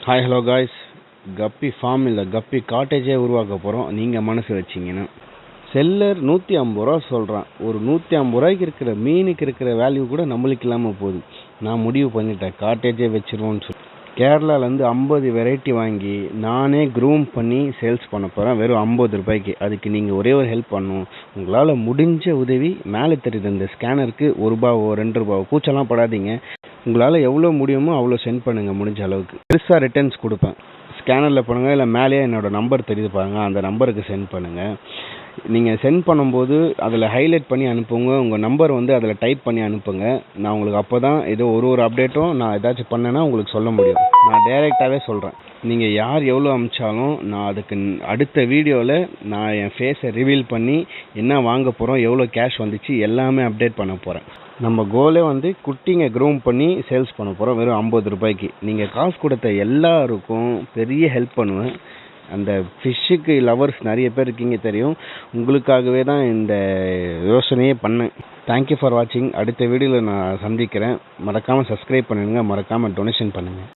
Hi hello guys, கப்பி form இல்லை கப்பி காட்டேஜே உருவாக்க போகிறோம். நீங்கள் மனசு வச்சிங்கன்னா செல்லர் 150 ரூபா சொல்கிறான். ஒரு 150 ரூபாய்க்கு இருக்கிற மீனுக்கு இருக்கிற வேல்யூ கூட நம்மளுக்கு இல்லாமல் போகுது. நான் முடிவு பண்ணிட்டேன், காட்டேஜே வச்சிருவோன்னு சொல்லி கேரளாவிலேருந்து 50 வெரைட்டி வாங்கி நானே க்ரூம் பண்ணி சேல்ஸ் பண்ண போகிறேன் வெறும் 50 ரூபாய்க்கு. அதுக்கு நீங்கள் ஒரே ஒரு ஹெல்ப் பண்ணணும். உங்களால் முடிஞ்ச உதவி மேலே தெரியுது இந்த ஸ்கேனருக்கு ₹1 ₹2 கூச்சலாம் படாதீங்க. உங்களால் எவ்வளோ முடியுமோ அவ்வளோ சென்ட் பண்ணுங்கள். முடிஞ்ச அளவுக்கு பெருசாக ரிட்டர்ன்ஸ் கொடுப்பேன். ஸ்கேனரில் பண்ணுங்கள், இல்லை மேலேயே என்னோடய நம்பர் தெரியுது பாருங்கள், அந்த நம்பருக்கு சென்ட் பண்ணுங்கள். நீங்கள் சென்ட் பண்ணும்போது அதில் ஹைலைட் பண்ணி அனுப்புங்க. உங்கள் நம்பர் அதில் டைப் பண்ணி அனுப்புங்க. நான் உங்களுக்கு அப்போ தான் ஏதோ ஒரு அப்டேட்டும் நான் ஏதாச்சும் பண்ணேன்னா உங்களுக்கு சொல்ல முடியும். நான் டைரெக்டாகவே சொல்கிறேன். நீங்கள் யார் எவ்வளோ அனுப்பிச்சாலும் நான் அதுக்கு அடுத்த வீடியோவில் நான் என் ஃபேஸை ரிவீல் பண்ணி என்ன வாங்க போகிறோம், எவ்வளோ கேஷ் வந்துச்சு எல்லாமே அப்டேட் பண்ண போகிறேன். நம்ம கோலே குட்டிங்க க்ரூம் பண்ணி சேல்ஸ் பண்ண போகிறோம் வெறும் 50 ரூபாய்க்கு. நீங்கள் காசு கொடுத்த எல்லாருக்கும் பெரிய ஹெல்ப் பண்ணுவேன். அந்த ஃபிஷ்ஷுக்கு லவர்ஸ் நிறைய பேர் இருக்கீங்க தெரியும். உங்களுக்காகவே தான் இந்த யோசனையே பண்ணேன். தேங்க்யூ ஃபார் வாட்சிங். அடுத்த வீடியோவில் நான் சந்திக்கிறேன். மறக்காமல் சப்ஸ்கிரைப் பண்ணுங்கள், மறக்காமல் டொனேஷன் பண்ணுங்கள்.